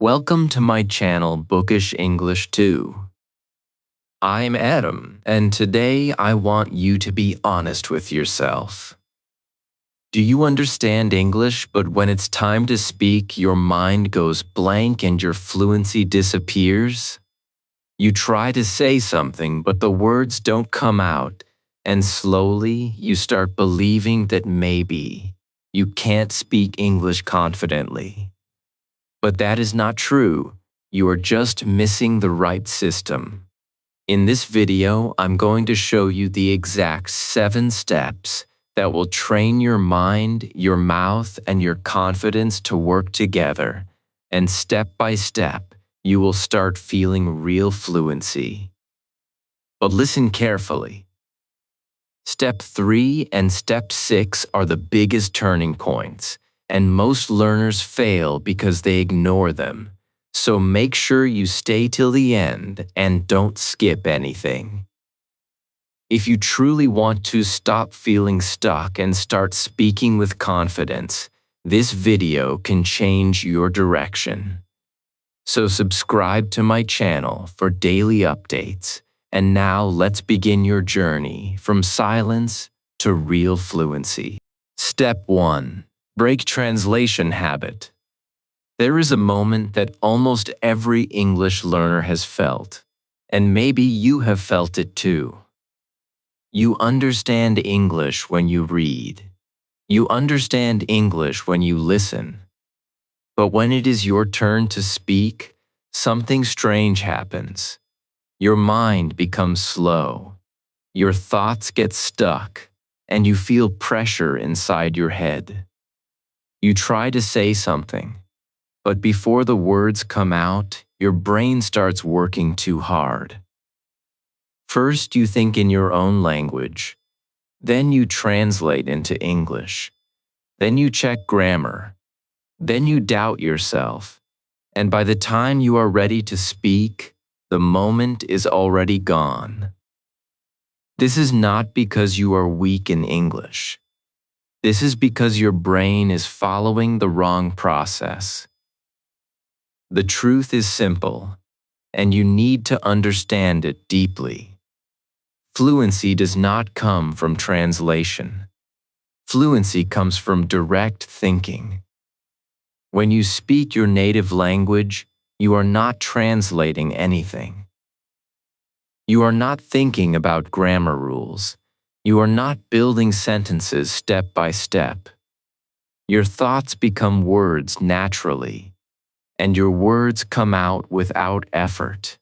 Welcome to my channel Bookish English 2. I'm Adam, and today I want you to be honest with yourself. Do you understand English, but when it's time to speak, your mind goes blank and your fluency disappears? You try to say something, but the words don't come out, and slowly you start believing that maybe you can't speak English confidently. But that is not true. You are just missing the right system. In this video, I'm going to show you the exact 7 steps that will train your mind, your mouth, and your confidence to work together. And step by step, you will start feeling real fluency. But listen carefully. Step 3 and Step 6 are the biggest turning points, and most learners fail because they ignore them. So make sure you stay till the end and don't skip anything. If you truly want to stop feeling stuck and start speaking with confidence, this video can change your direction. So subscribe to my channel for daily updates. And now let's begin your journey from silence to real fluency. Step 1. Break translation habit. There is a moment that almost every English learner has felt, and maybe you have felt it too. You understand English when you read. You understand English when you listen. But when it is your turn to speak, something strange happens. Your mind becomes slow. Your thoughts get stuck, and you feel pressure inside your head. You try to say something, but before the words come out, your brain starts working too hard. First, you think in your own language. Then you translate into English. Then you check grammar. Then you doubt yourself. And by the time you are ready to speak, the moment is already gone. This is not because you are weak in English. This is because your brain is following the wrong process. The truth is simple, and you need to understand it deeply. Fluency does not come from translation. Fluency comes from direct thinking. When you speak your native language, you are not translating anything. You are not thinking about grammar rules. You are not building sentences step by step. Your thoughts become words naturally, and your words come out without effort.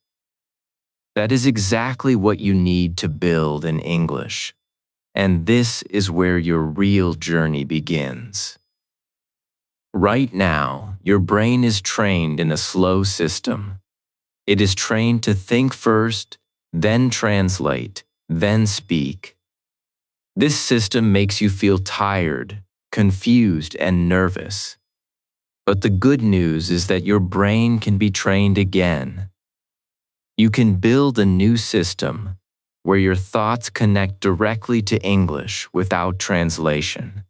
That is exactly what you need to build in English, and this is where your real journey begins. Right now, your brain is trained in a slow system. It is trained to think first, then translate, then speak. This system makes you feel tired, confused, and nervous. But the good news is that your brain can be trained again. You can build a new system where your thoughts connect directly to English without translation.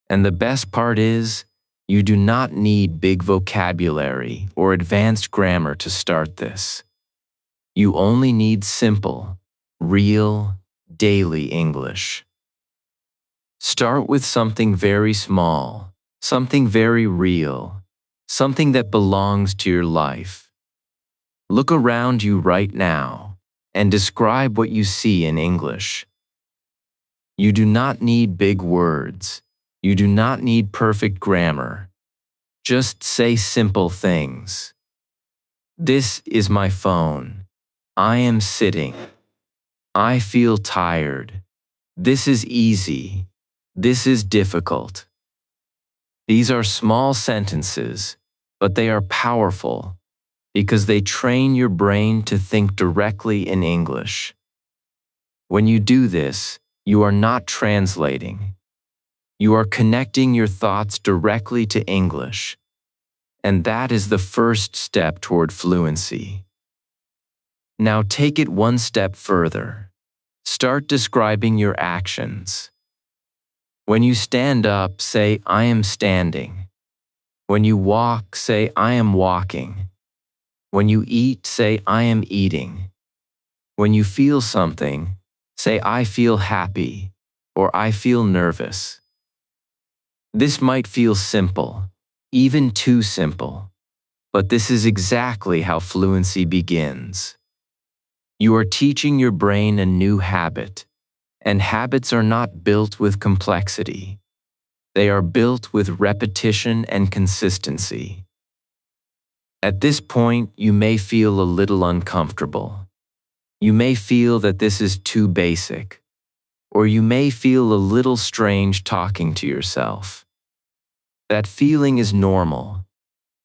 And the best part is, you do not need big vocabulary or advanced grammar to start this. You only need simple, real, daily English. Start with something very small, something very real, something that belongs to your life. Look around you right now and describe what you see in English. You do not need big words. You do not need perfect grammar. Just say simple things. This is my phone. I am sitting. I feel tired. This is easy. This is difficult. These are small sentences, but they are powerful because they train your brain to think directly in English. When you do this, you are not translating. You are connecting your thoughts directly to English, and that is the first step toward fluency. Now take it one step further. Start describing your actions. When you stand up, say, I am standing. When you walk, say, I am walking. When you eat, say, I am eating. When you feel something, say, I feel happy or I feel nervous. This might feel simple, even too simple, but this is exactly how fluency begins. You are teaching your brain a new habit, and habits are not built with complexity. They are built with repetition and consistency. At this point, you may feel a little uncomfortable. You may feel that this is too basic, or you may feel a little strange talking to yourself. That feeling is normal.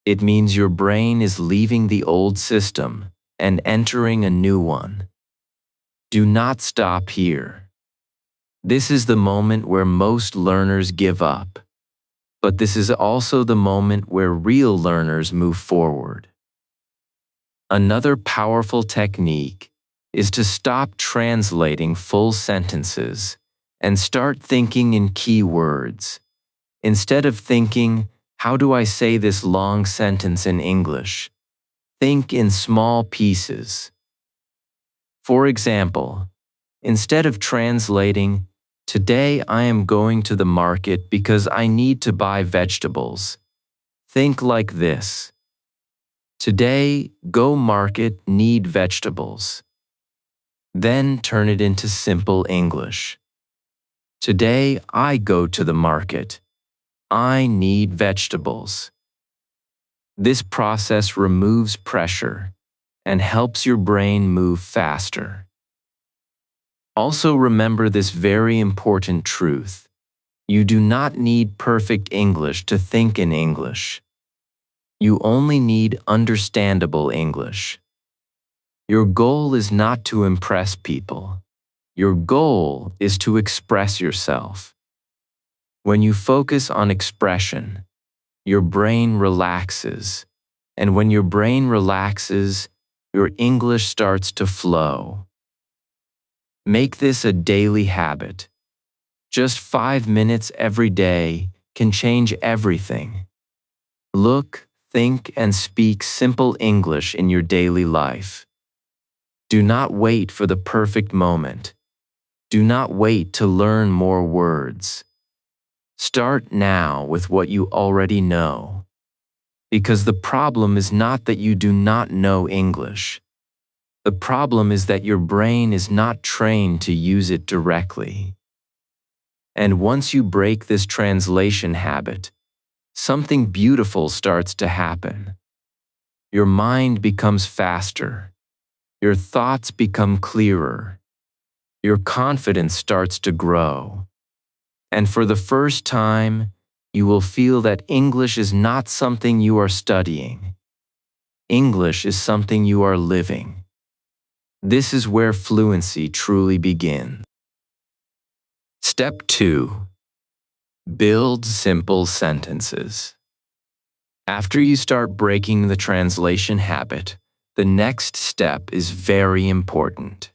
It means your brain is leaving the old system and entering a new one. Do not stop here. This is the moment where most learners give up, but this is also the moment where real learners move forward. Another powerful technique is to stop translating full sentences and start thinking in key words. Instead of thinking, how do I say this long sentence in English? Think in small pieces. For example, instead of translating, today I am going to the market because I need to buy vegetables, think like this. Today, go market, need vegetables. Then turn it into simple English. Today, I go to the market. I need vegetables. This process removes pressure and helps your brain move faster. Also remember this very important truth. You do not need perfect English to think in English. You only need understandable English. Your goal is not to impress people. Your goal is to express yourself. When you focus on expression, your brain relaxes. And when your brain relaxes, your English starts to flow. Make this a daily habit. Just 5 minutes every day can change everything. Look, think, and speak simple English in your daily life. Do not wait for the perfect moment. Do not wait to learn more words. Start now with what you already know. Because the problem is not that you do not know English. The problem is that your brain is not trained to use it directly. And once you break this translation habit, something beautiful starts to happen. Your mind becomes faster. Your thoughts become clearer. Your confidence starts to grow. And for the first time, you will feel that English is not something you are studying. English is something you are living. This is where fluency truly begins. Step 2. Build simple sentences. After you start breaking the translation habit, the next step is very important.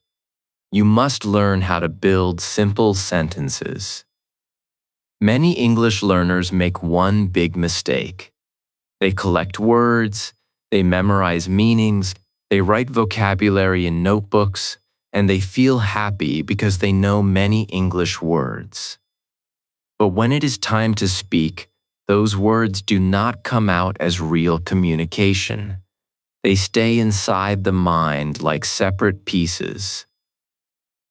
You must learn how to build simple sentences. Many English learners make one big mistake. They collect words, they memorize meanings, they write vocabulary in notebooks, and they feel happy because they know many English words. But when it is time to speak, those words do not come out as real communication. They stay inside the mind like separate pieces.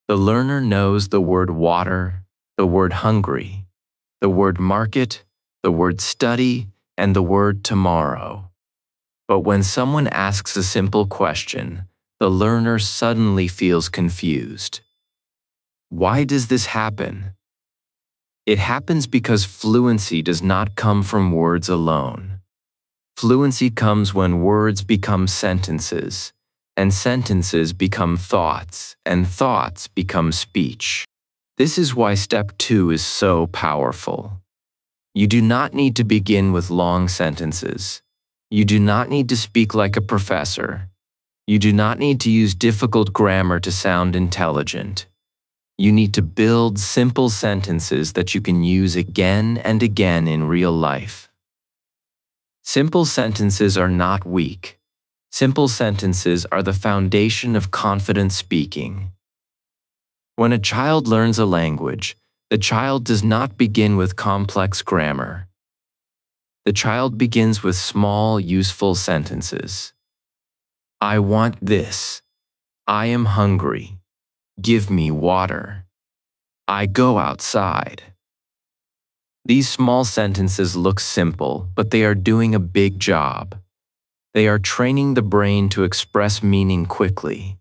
The learner knows the word water, the word hungry, the word market, the word study, and the word tomorrow. But when someone asks a simple question, the learner suddenly feels confused. Why does this happen? It happens because fluency does not come from words alone. Fluency comes when words become sentences, and sentences become thoughts, and thoughts become speech. This is why step 2 is so powerful. You do not need to begin with long sentences. You do not need to speak like a professor. You do not need to use difficult grammar to sound intelligent. You need to build simple sentences that you can use again and again in real life. Simple sentences are not weak. Simple sentences are the foundation of confident speaking. When a child learns a language, the child does not begin with complex grammar. The child begins with small, useful sentences. I want this. I am hungry. Give me water. I go outside. These small sentences look simple, but they are doing a big job. They are training the brain to express meaning quickly.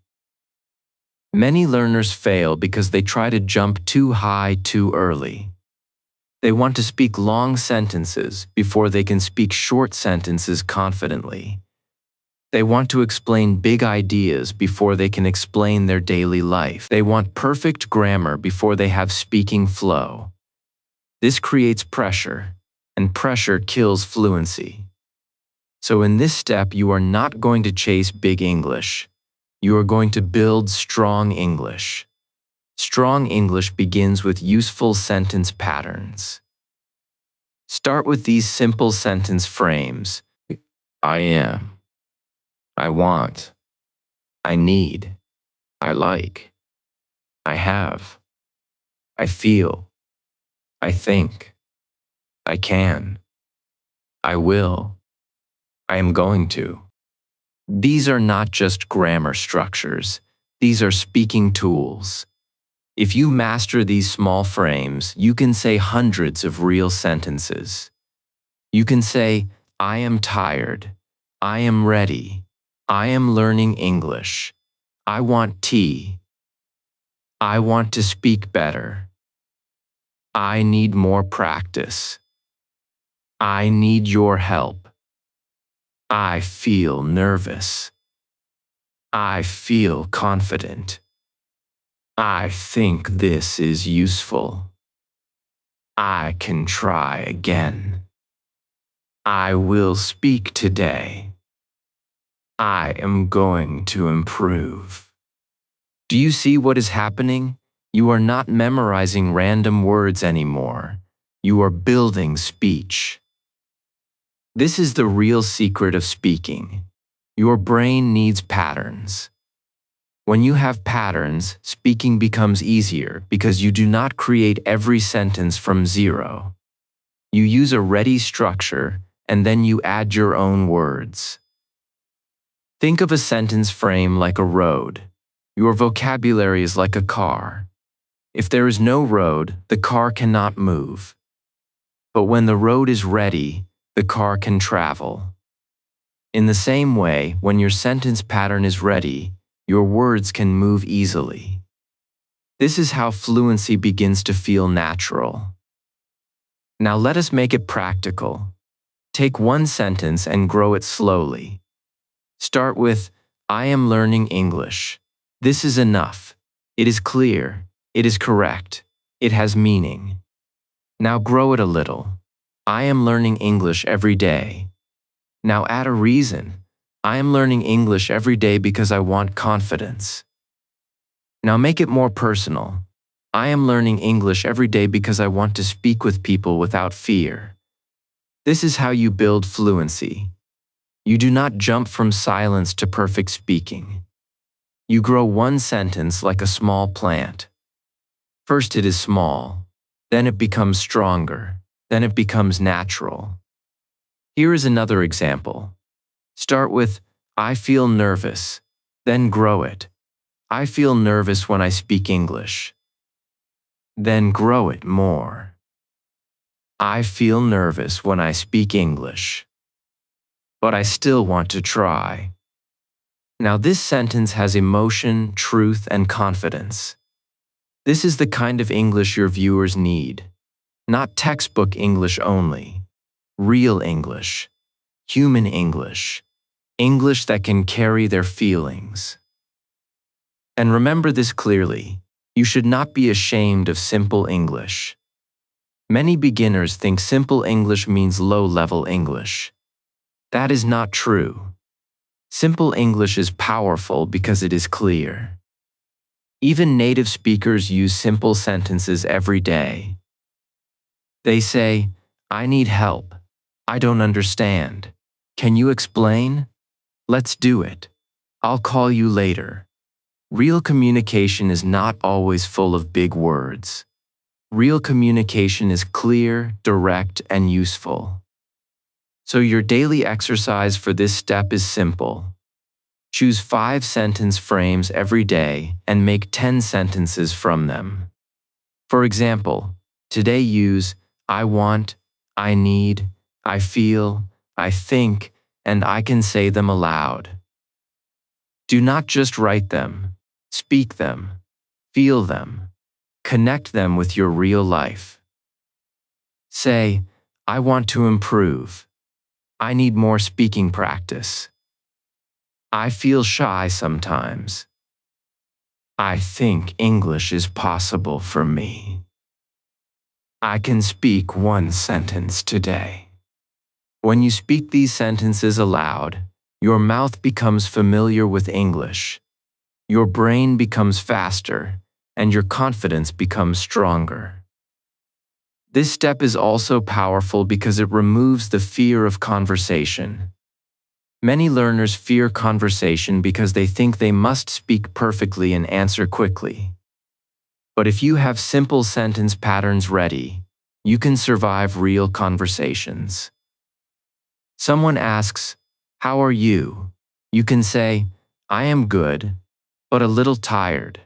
Many learners fail because they try to jump too high too early. They want to speak long sentences before they can speak short sentences confidently. They want to explain big ideas before they can explain their daily life. They want perfect grammar before they have speaking flow. This creates pressure, and pressure kills fluency. So in this step, you are not going to chase big English. You are going to build strong English. Strong English begins with useful sentence patterns. Start with these simple sentence frames. I am. I want. I need. I like. I have. I feel. I think. I can. I will. I am going to. These are not just grammar structures. These are speaking tools. If you master these small frames, you can say hundreds of real sentences. You can say, I am tired. I am ready. I am learning English. I want tea. I want to speak better. I need more practice. I need your help. I feel nervous. I feel confident. I think this is useful. I can try again. I will speak today. I am going to improve. Do you see what is happening? You are not memorizing random words anymore. You are building speech. This is the real secret of speaking. Your brain needs patterns. When you have patterns, speaking becomes easier because you do not create every sentence from zero. You use a ready structure, and then you add your own words. Think of a sentence frame like a road. Your vocabulary is like a car. If there is no road, the car cannot move. But when the road is ready, the car can travel. In the same way, when your sentence pattern is ready, your words can move easily. This is how fluency begins to feel natural. Now let us make it practical. Take one sentence and grow it slowly. Start with, I am learning English. This is enough. It is clear. It is correct. It has meaning. Now grow it a little. I am learning English every day. Now add a reason. I am learning English every day because I want confidence. Now make it more personal. I am learning English every day because I want to speak with people without fear. This is how you build fluency. You do not jump from silence to perfect speaking. You grow one sentence like a small plant. First it is small, then it becomes stronger, then it becomes natural. Here is another example. Start with, I feel nervous, then grow it. I feel nervous when I speak English. Then grow it more. I feel nervous when I speak English. But I still want to try. Now this sentence has emotion, truth, and confidence. This is the kind of English your viewers need. Not textbook English only. Real English. Human English. English that can carry their feelings. And remember this clearly. You should not be ashamed of simple English. Many beginners think simple English means low-level English. That is not true. Simple English is powerful because it is clear. Even native speakers use simple sentences every day. They say, I need help. I don't understand. Can you explain? Let's do it. I'll call you later. Real communication is not always full of big words. Real communication is clear, direct, and useful. So your daily exercise for this step is simple. Choose 5 sentence frames every day and make 10 sentences from them. For example, today use I want, I need, I feel, I think, and I can say them aloud. Do not just write them, speak them, feel them, connect them with your real life. Say, I want to improve. I need more speaking practice. I feel shy sometimes. I think English is possible for me. I can speak 1 sentence today. When you speak these sentences aloud, your mouth becomes familiar with English. Your brain becomes faster, and your confidence becomes stronger. This step is also powerful because it removes the fear of conversation. Many learners fear conversation because they think they must speak perfectly and answer quickly. But if you have simple sentence patterns ready, you can survive real conversations. Someone asks, "How are you?" You can say, "I am good, but a little tired."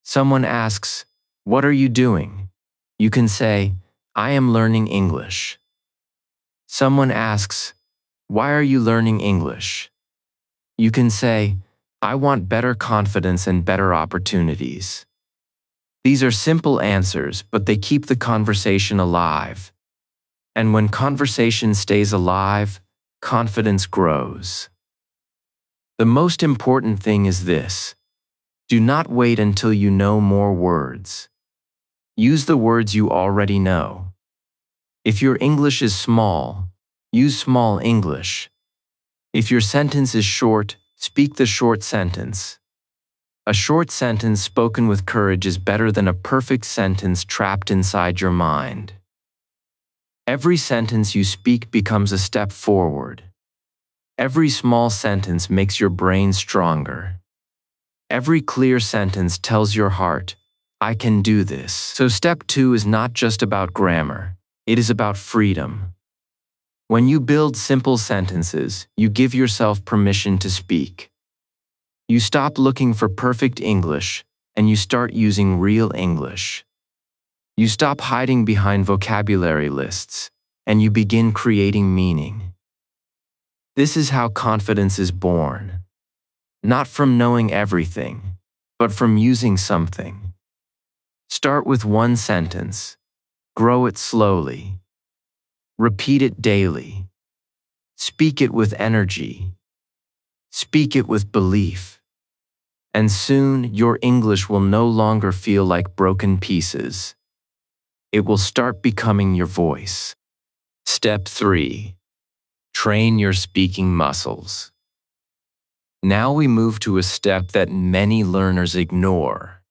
Someone asks, "What are you doing?" You can say, "I am learning English." Someone asks, "Why are you learning English?" You can say, "I want better confidence and better opportunities." These are simple answers, but they keep the conversation alive. And when conversation stays alive, confidence grows. The most important thing is this: do not wait until you know more words. Use the words you already know. If your English is small, use small English. If your sentence is short, speak the short sentence. A short sentence spoken with courage is better than a perfect sentence trapped inside your mind. Every sentence you speak becomes a step forward. Every small sentence makes your brain stronger. Every clear sentence tells your heart, "I can do this." So step 2 is not just about grammar, it is about freedom. When you build simple sentences, you give yourself permission to speak. You stop looking for perfect English, and you start using real English. You stop hiding behind vocabulary lists, and you begin creating meaning. This is how confidence is born. Not from knowing everything, but from using something. Start with 1 sentence. Grow it slowly. Repeat it daily. Speak it with energy. Speak it with belief. And soon your English will no longer feel like broken pieces. It will start becoming your voice. Step 3. Train your speaking muscles. Now we move to a step that many learners ignore.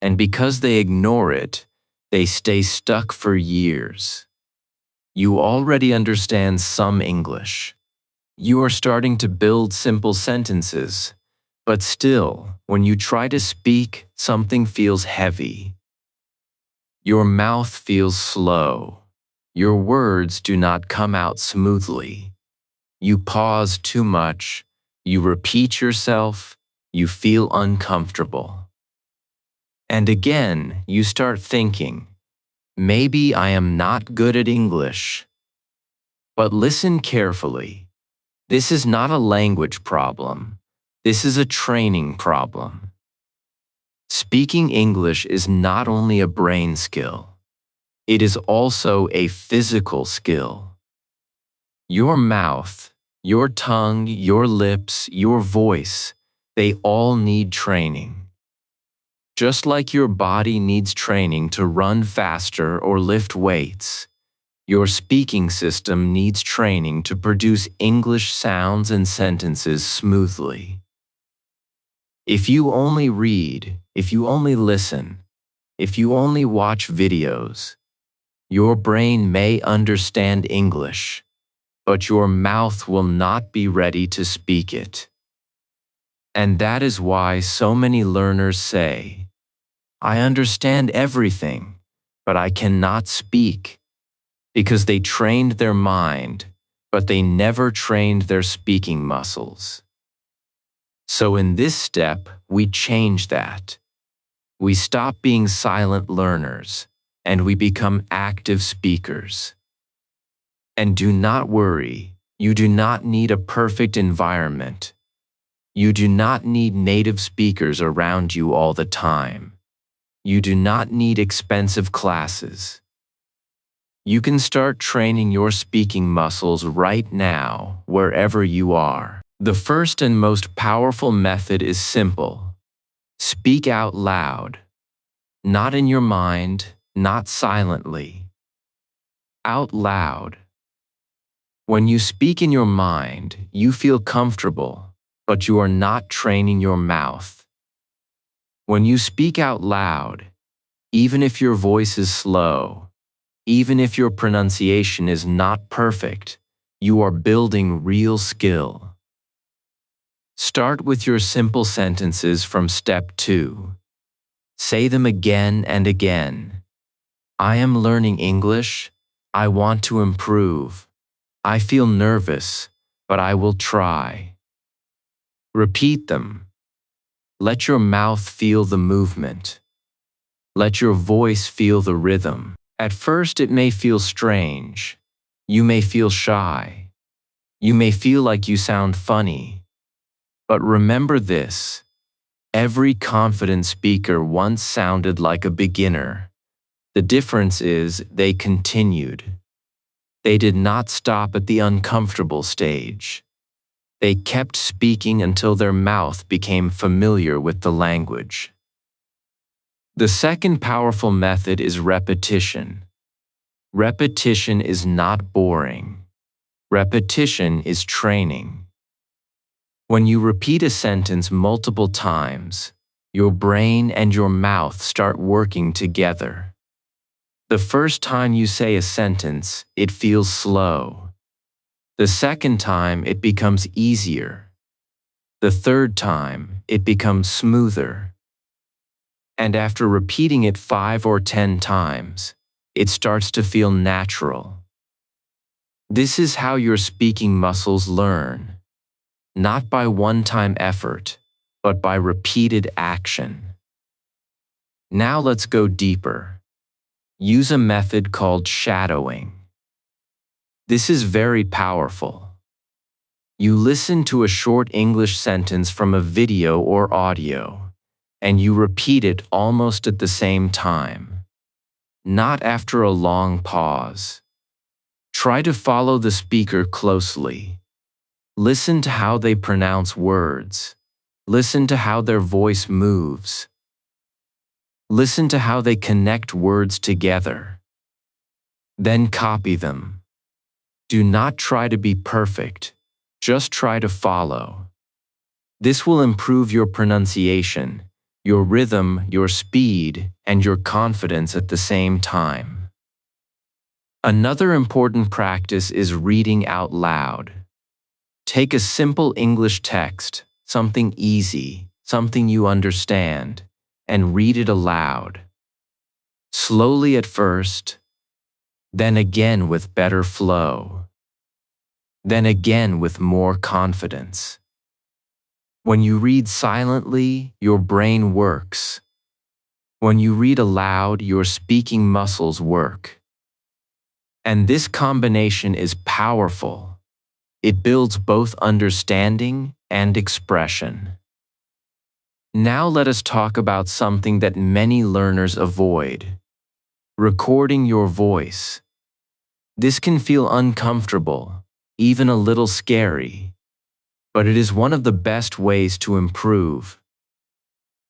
And because they ignore it, they stay stuck for years. You already understand some English. You are starting to build simple sentences. But still, when you try to speak, something feels heavy. Your mouth feels slow. Your words do not come out smoothly. You pause too much. You repeat yourself. You feel uncomfortable. And again, you start thinking, maybe I am not good at English. But listen carefully. This is not a language problem. This is a training problem. Speaking English is not only a brain skill. It is also a physical skill. Your mouth, your tongue, your lips, your voice, they all need training. Just like your body needs training to run faster or lift weights, your speaking system needs training to produce English sounds and sentences smoothly. If you only read, if you only listen, if you only watch videos, your brain may understand English, but your mouth will not be ready to speak it. And that is why so many learners say, I understand everything, but I cannot speak, because they trained their mind, but they never trained their speaking muscles. So in this step, we change that. We stop being silent learners, and we become active speakers. And do not worry, you do not need a perfect environment. You do not need native speakers around you all the time. You do not need expensive classes. You can start training your speaking muscles right now, wherever you are. The first and most powerful method is simple. Speak out loud. Not in your mind, not silently. Out loud. When you speak in your mind, you feel comfortable, but you are not training your mouth. When you speak out loud, even if your voice is slow, even if your pronunciation is not perfect, you are building real skill. Start with your simple sentences from step 2. Say them again and again. I am learning English. I want to improve. I feel nervous, but I will try. Repeat them. Let your mouth feel the movement. Let your voice feel the rhythm. At first, it may feel strange. You may feel shy. You may feel like you sound funny. But remember this: every confident speaker once sounded like a beginner. The difference is they continued. They did not stop at the uncomfortable stage. They kept speaking until their mouth became familiar with the language. The second powerful method is repetition. Repetition is not boring. Repetition is training. When you repeat a sentence multiple times, your brain and your mouth start working together. The first time you say a sentence, it feels slow. The second time, it becomes easier. The third time, it becomes smoother. And after repeating it 5 or 10 times, it starts to feel natural. This is how your speaking muscles learn, not by one-time effort, but by repeated action. Now let's go deeper. Use a method called shadowing. This is very powerful. You listen to a short English sentence from a video or audio, and you repeat it almost at the same time, not after a long pause. Try to follow the speaker closely. Listen to how they pronounce words. Listen to how their voice moves. Listen to how they connect words together. Then copy them. Do not try to be perfect. Just try to follow. This will improve your pronunciation, your rhythm, your speed, and your confidence at the same time. Another important practice is reading out loud. Take a simple English text, something easy, something you understand, and read it aloud. Slowly at first, then again with better flow, then again with more confidence. When you read silently, your brain works. When you read aloud, your speaking muscles work. And this combination is powerful. It builds both understanding and expression. Now let us talk about something that many learners avoid: recording your voice. This can feel uncomfortable, even a little scary, but it is one of the best ways to improve.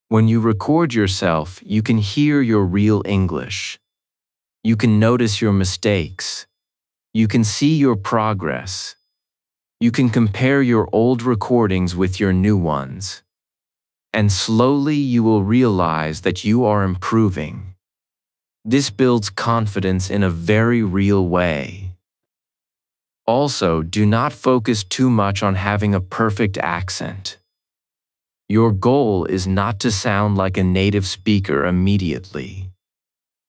When you record yourself, you can hear your real English. You can notice your mistakes. You can see your progress. You can compare your old recordings with your new ones. And slowly you will realize that you are improving. This builds confidence in a very real way. Also, do not focus too much on having a perfect accent. Your goal is not to sound like a native speaker immediately.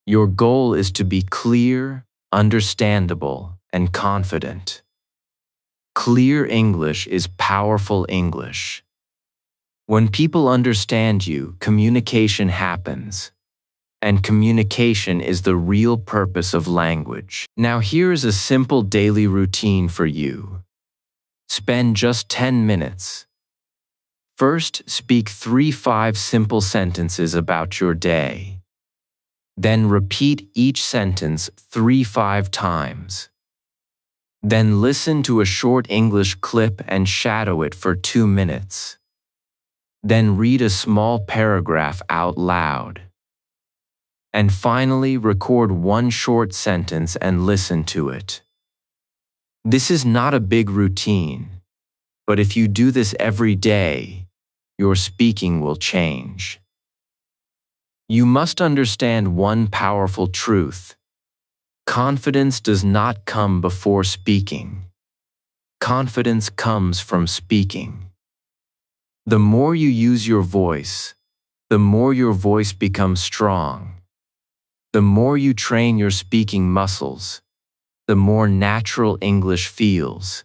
Your goal is to be clear, understandable, and confident. Clear English is powerful English. When people understand you, communication happens. And communication is the real purpose of language. Now here is a simple daily routine for you. Spend just 10 minutes. First, speak 3-5 simple sentences about your day. Then repeat each sentence 3-5 times. Then listen to a short English clip and shadow it for 2 minutes. Then read a small paragraph out loud. And finally, record one short sentence and listen to it. This is not a big routine, but if you do this every day, your speaking will change. You must understand one powerful truth. Confidence does not come before speaking. Confidence comes from speaking. The more you use your voice, the more your voice becomes strong. The more you train your speaking muscles, the more natural English feels.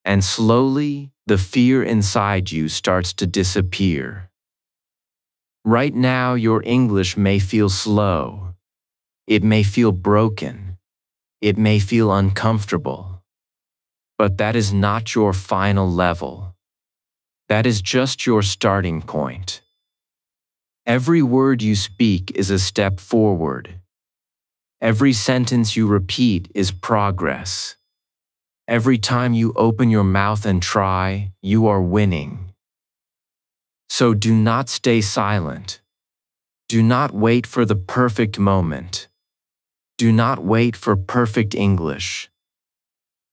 And slowly, the fear inside you starts to disappear. Right now, your English may feel slow. It may feel broken. It may feel uncomfortable. But that is not your final level. That is just your starting point. Every word you speak is a step forward. Every sentence you repeat is progress. Every time you open your mouth and try, you are winning. So do not stay silent. Do not wait for the perfect moment. Do not wait for perfect English.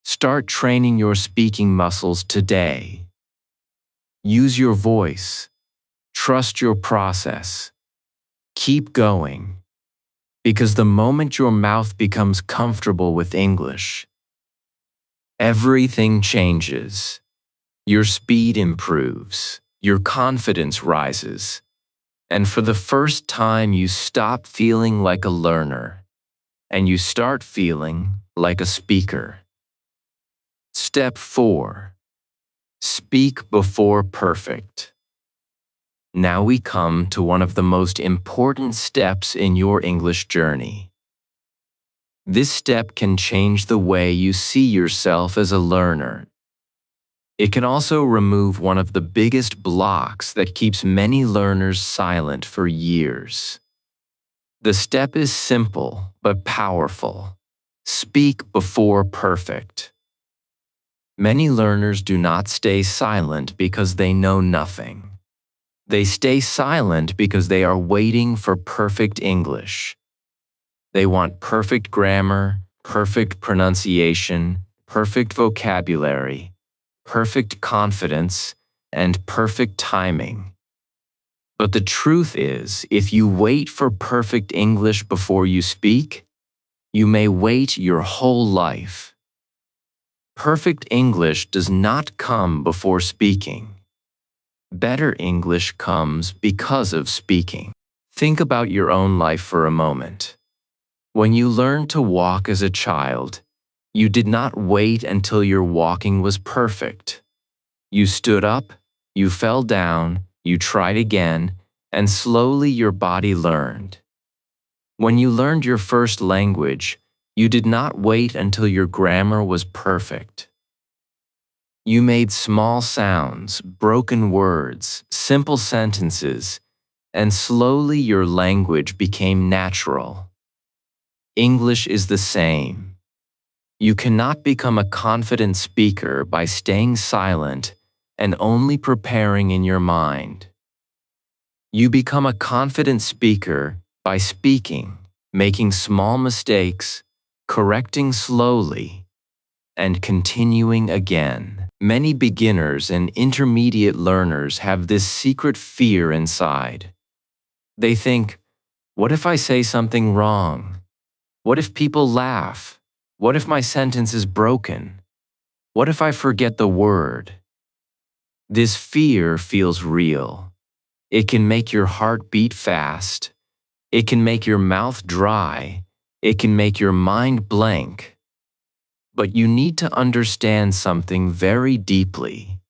Start training your speaking muscles today. Use your voice. Trust your process. Keep going. Because the moment your mouth becomes comfortable with English, everything changes. Your speed improves. Your confidence rises. And for the first time, you stop feeling like a learner, and you start feeling like a speaker. Step 4. Speak before perfect. Now we come to one of the most important steps in your English journey. This step can change the way you see yourself as a learner. It can also remove one of the biggest blocks that keeps many learners silent for years. The step is simple but powerful. Speak before perfect. Many learners do not stay silent because they know nothing. They stay silent because they are waiting for perfect English. They want perfect grammar, perfect pronunciation, perfect vocabulary, perfect confidence, and perfect timing. But the truth is, if you wait for perfect English before you speak, you may wait your whole life. Perfect English does not come before speaking. Better English comes because of speaking. Think about your own life for a moment. When you learned to walk as a child, you did not wait until your walking was perfect. You stood up, you fell down, you tried again, and slowly your body learned. When you learned your first language, you did not wait until your grammar was perfect. You made small sounds, broken words, simple sentences, and slowly your language became natural. English is the same. You cannot become a confident speaker by staying silent and only preparing in your mind. You become a confident speaker by speaking, making small mistakes, correcting slowly, and continuing again. Many beginners and intermediate learners have this secret fear inside. They think, what if I say something wrong? What if people laugh? What if my sentence is broken? What if I forget the word? This fear feels real. It can make your heart beat fast. It can make your mouth dry. It can make your mind blank. But you need to understand something very deeply.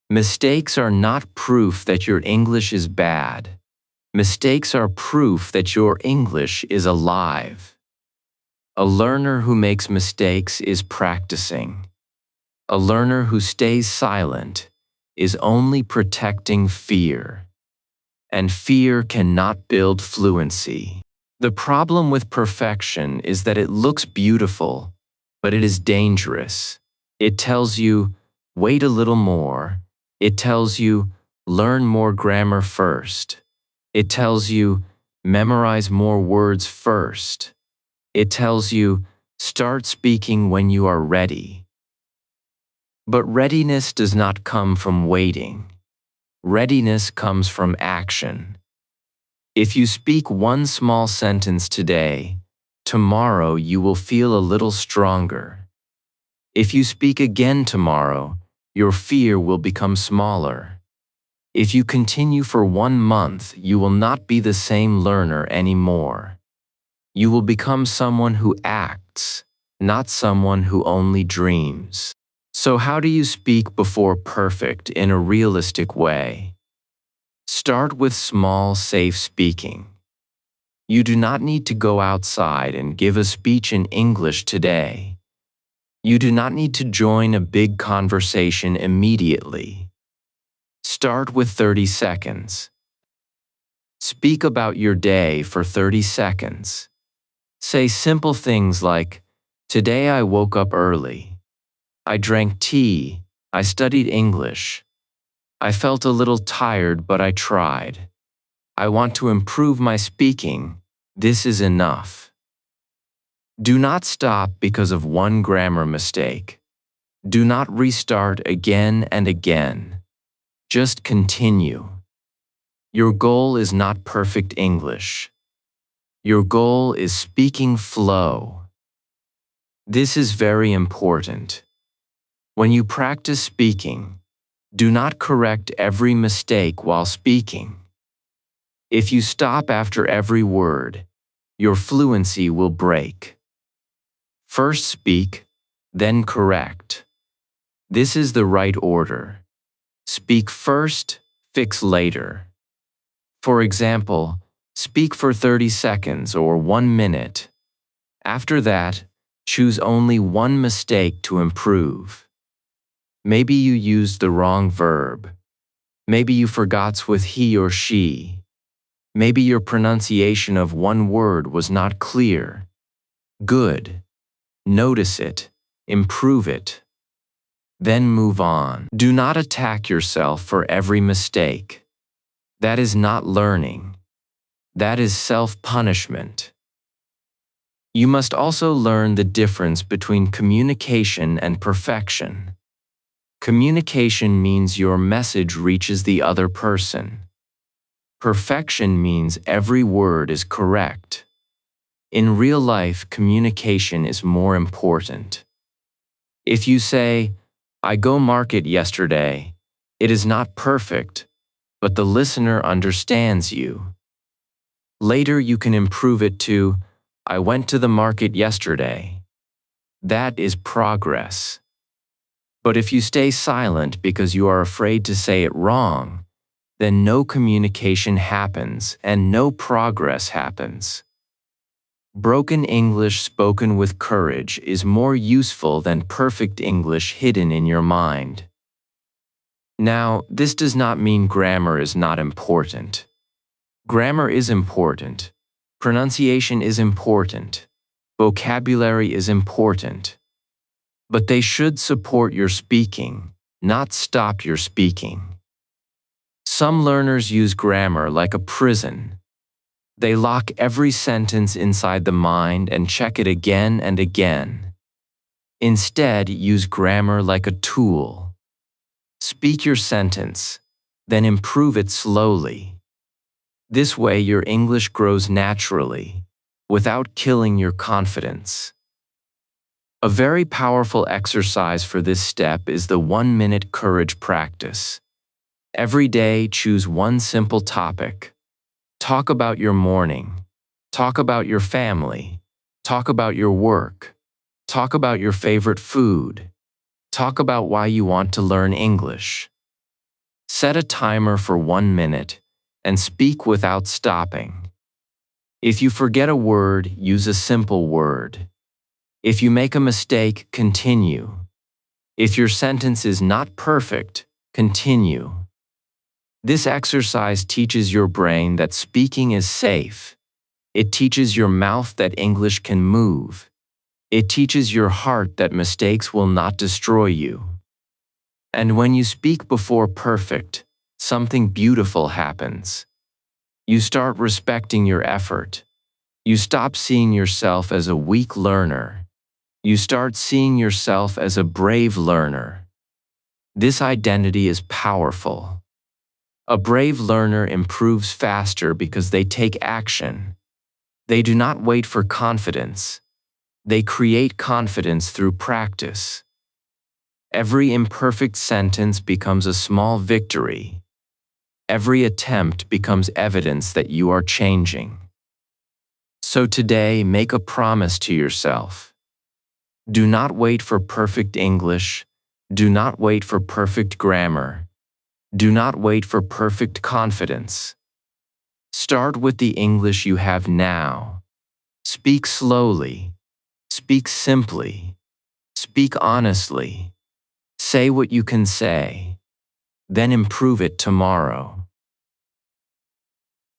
Mistakes are not proof that your English is bad. Mistakes are proof that your English is alive. A learner who makes mistakes is practicing. A learner who stays silent is only protecting fear. And fear cannot build fluency. The problem with perfection is that it looks beautiful, but it is dangerous. It tells you, wait a little more. It tells you, learn more grammar first. It tells you, memorize more words first. It tells you, start speaking when you are ready. But readiness does not come from waiting. Readiness comes from action. If you speak one small sentence today, tomorrow you will feel a little stronger. If you speak again tomorrow, your fear will become smaller. If you continue for 1 month, you will not be the same learner anymore. You will become someone who acts, not someone who only dreams. So how do you speak before perfect in a realistic way? Start with small, safe speaking. You do not need to go outside and give a speech in English today. You do not need to join a big conversation immediately. Start with 30 seconds. Speak about your day for 30 seconds. Say simple things like, today I woke up early. I drank tea. I studied English. I felt a little tired, but I tried. I want to improve my speaking. This is enough. Do not stop because of one grammar mistake. Do not restart again and again. Just continue. Your goal is not perfect English. Your goal is speaking flow. This is very important. When you practice speaking, do not correct every mistake while speaking. If you stop after every word, your fluency will break. First speak, then correct. This is the right order. Speak first, fix later. For example, speak for 30 seconds or 1 minute. After that, choose only one mistake to improve. Maybe you used the wrong verb. Maybe you forgot with he or she. Maybe your pronunciation of one word was not clear. Good. Notice it. Improve it. Then move on. Do not attack yourself for every mistake. That is not learning. That is self-punishment. You must also learn the difference between communication and perfection. Communication means your message reaches the other person. Perfection means every word is correct. In real life, communication is more important. If you say, I go market yesterday, it is not perfect, but the listener understands you. Later you can improve it to, I went to the market yesterday. That is progress. But if you stay silent because you are afraid to say it wrong, then no communication happens and no progress happens. Broken English spoken with courage is more useful than perfect English hidden in your mind. Now, this does not mean grammar is not important. Grammar is important. Pronunciation is important. Vocabulary is important. But they should support your speaking, not stop your speaking. Some learners use grammar like a prison. They lock every sentence inside the mind and check it again and again. Instead, use grammar like a tool. Speak your sentence, then improve it slowly. This way your English grows naturally, without killing your confidence. A very powerful exercise for this step is the 1-minute courage practice. Every day, choose one simple topic. Talk about your morning. Talk about your family. Talk about your work. Talk about your favorite food. Talk about why you want to learn English. Set a timer for 1 minute and speak without stopping. If you forget a word, use a simple word. If you make a mistake, continue. If your sentence is not perfect, continue. This exercise teaches your brain that speaking is safe. It teaches your mouth that English can move. It teaches your heart that mistakes will not destroy you. And when you speak before perfect, something beautiful happens. You start respecting your effort. You stop seeing yourself as a weak learner. You start seeing yourself as a brave learner. This identity is powerful. A brave learner improves faster because they take action. They do not wait for confidence. They create confidence through practice. Every imperfect sentence becomes a small victory. Every attempt becomes evidence that you are changing. So today, make a promise to yourself. Do not wait for perfect English. Do not wait for perfect grammar. Do not wait for perfect confidence. Start with the English you have now. Speak slowly. Speak simply. Speak honestly. Say what you can say. Then improve it tomorrow.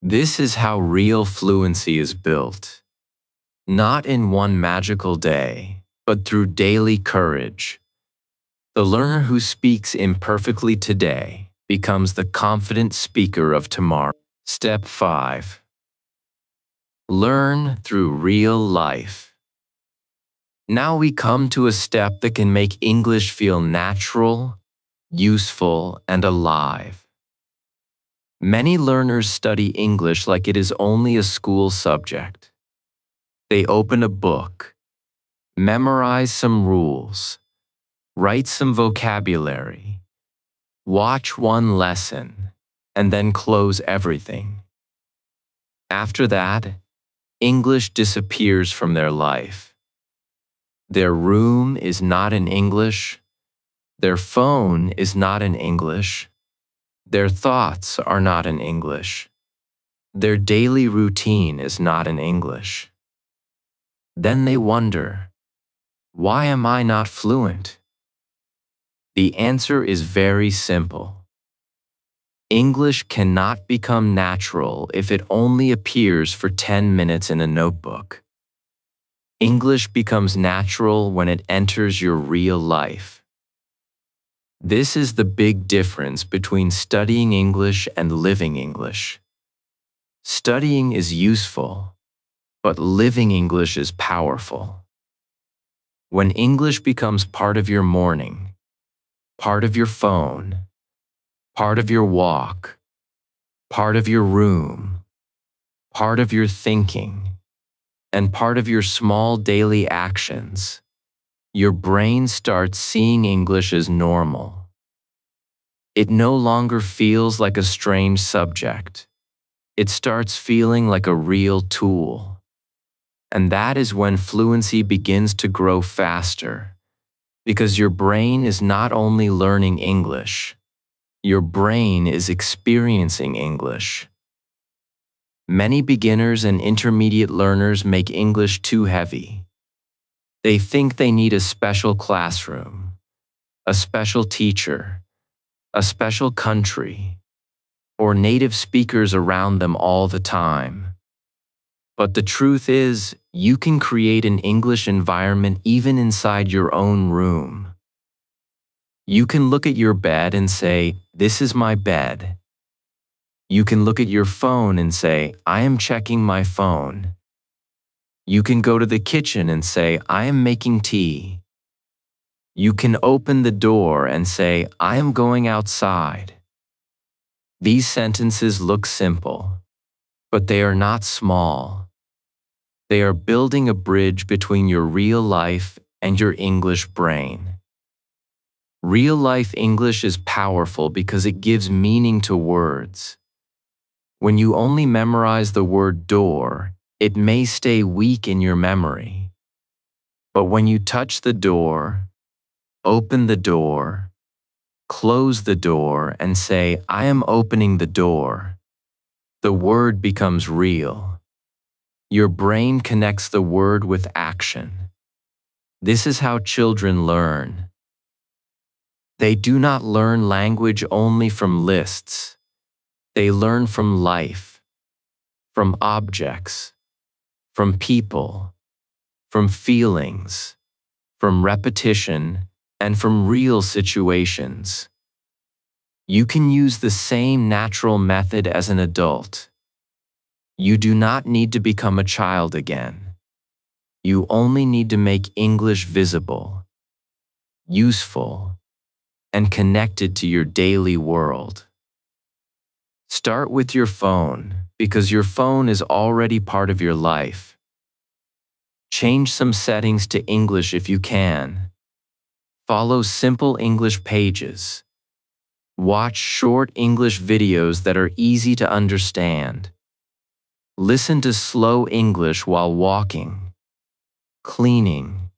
This is how real fluency is built. Not in one magical day, but through daily courage. The learner who speaks imperfectly today becomes the confident speaker of tomorrow. Step 5. Learn through real life. Now we come to a step that can make English feel natural, useful, and alive. Many learners study English like it is only a school subject. They open a book, memorize some rules, write some vocabulary, watch one lesson, and then close everything. After that, English disappears from their life. Their room is not in English. Their phone is not in English. Their thoughts are not in English. Their daily routine is not in English. Then they wonder, why am I not fluent? The answer is very simple. English cannot become natural if it only appears for 10 minutes in a notebook. English becomes natural when it enters your real life. This is the big difference between studying English and living English. Studying is useful, but living English is powerful. When English becomes part of your morning, part of your phone, part of your walk, part of your room, part of your thinking, and part of your small daily actions, your brain starts seeing English as normal. It no longer feels like a strange subject. It starts feeling like a real tool. And that is when fluency begins to grow faster, because your brain is not only learning English, your brain is experiencing English. Many beginners and intermediate learners make English too heavy. They think they need a special classroom, a special teacher, a special country, or native speakers around them all the time. But the truth is, you can create an English environment even inside your own room. You can look at your bed and say, "This is my bed." You can look at your phone and say, "I am checking my phone." You can go to the kitchen and say, "I am making tea." You can open the door and say, "I am going outside." These sentences look simple, but they are not small. They are building a bridge between your real life and your English brain. Real-life English is powerful because it gives meaning to words. When you only memorize the word door, it may stay weak in your memory. But when you touch the door, open the door, close the door, and say, "I am opening the door," the word becomes real. Your brain connects the word with action. This is how children learn. They do not learn language only from lists. They learn from life, from objects, from people, from feelings, from repetition, and from real situations. You can use the same natural method as an adult. You do not need to become a child again. You only need to make English visible, useful, and connected to your daily world. Start with your phone, because your phone is already part of your life. Change some settings to English if you can. Follow simple English pages. Watch short English videos that are easy to understand. Listen to slow English while walking, cleaning,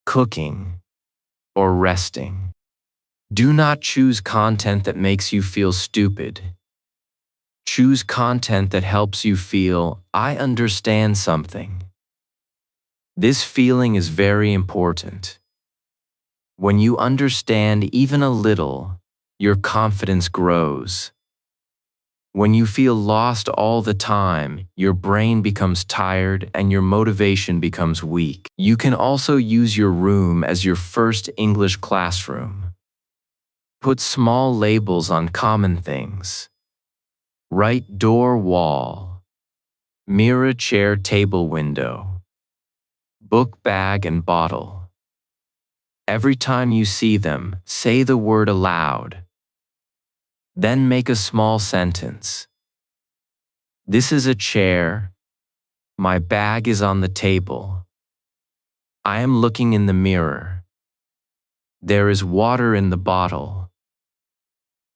cooking, or resting. Do not choose content that makes you feel stupid. Choose content that helps you feel, "I understand something." This feeling is very important. When you understand even a little, your confidence grows. When you feel lost all the time, your brain becomes tired and your motivation becomes weak. You can also use your room as your first English classroom. Put small labels on common things. Write door, wall, mirror, chair, table, window, book, bag, and bottle. Every time you see them, say the word aloud. Then make a small sentence. This is a chair. My bag is on the table. I am looking in the mirror. There is water in the bottle.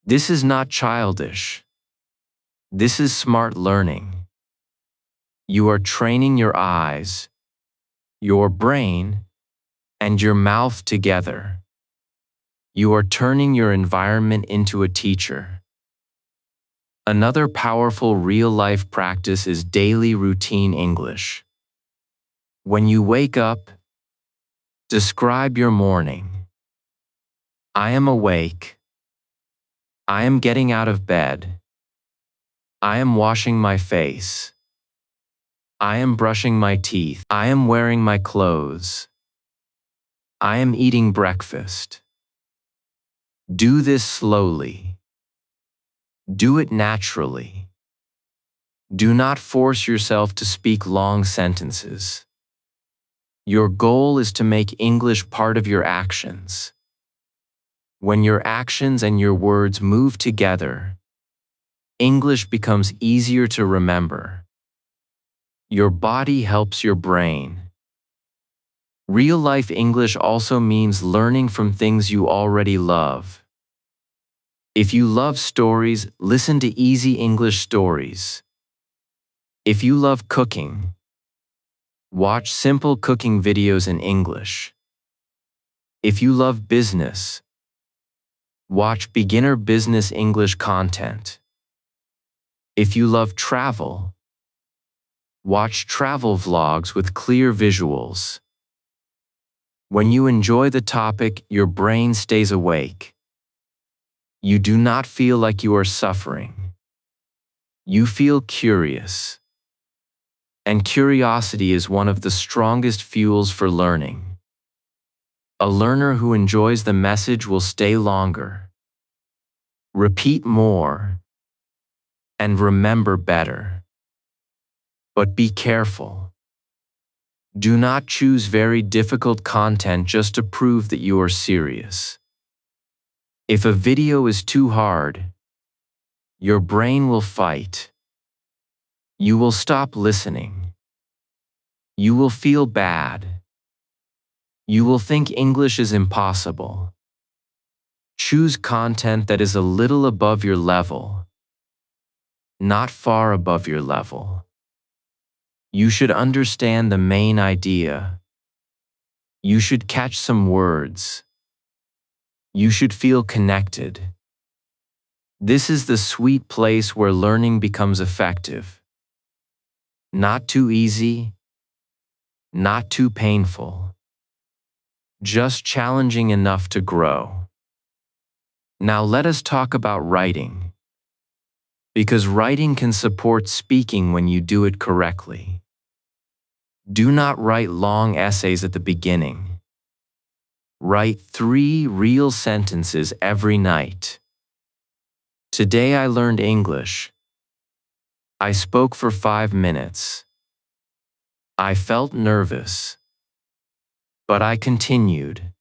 This is not childish. This is smart learning. You are training your eyes, your brain, and your mouth together. You are turning your environment into a teacher. Another powerful real-life practice is daily routine English. When you wake up, describe your morning. I am awake. I am getting out of bed. I am washing my face. I am brushing my teeth. I am wearing my clothes. I am eating breakfast. Do this slowly. Do it naturally. Do not force yourself to speak long sentences. Your goal is to make English part of your actions. When your actions and your words move together, English becomes easier to remember. Your body helps your brain. Real-life English also means learning from things you already love. If you love stories, listen to easy English stories. If you love cooking, watch simple cooking videos in English. If you love business, watch beginner business English content. If you love travel, watch travel vlogs with clear visuals. When you enjoy the topic, your brain stays awake. You do not feel like you are suffering. You feel curious. And curiosity is one of the strongest fuels for learning. A learner who enjoys the message will stay longer, repeat more, and remember better. But be careful. Do not choose very difficult content just to prove that you are serious. If a video is too hard, your brain will fight. You will stop listening. You will feel bad. You will think English is impossible. Choose content that is a little above your level, not far above your level. You should understand the main idea. You should catch some words. You should feel connected. This is the sweet place where learning becomes effective. Not too easy, not too painful. Just challenging enough to grow. Now let us talk about writing. Because writing can support speaking when you do it correctly. Do not write long essays at the beginning. Write 3 real sentences every night. Today I learned English. I spoke for 5 minutes. I felt nervous, but I continued.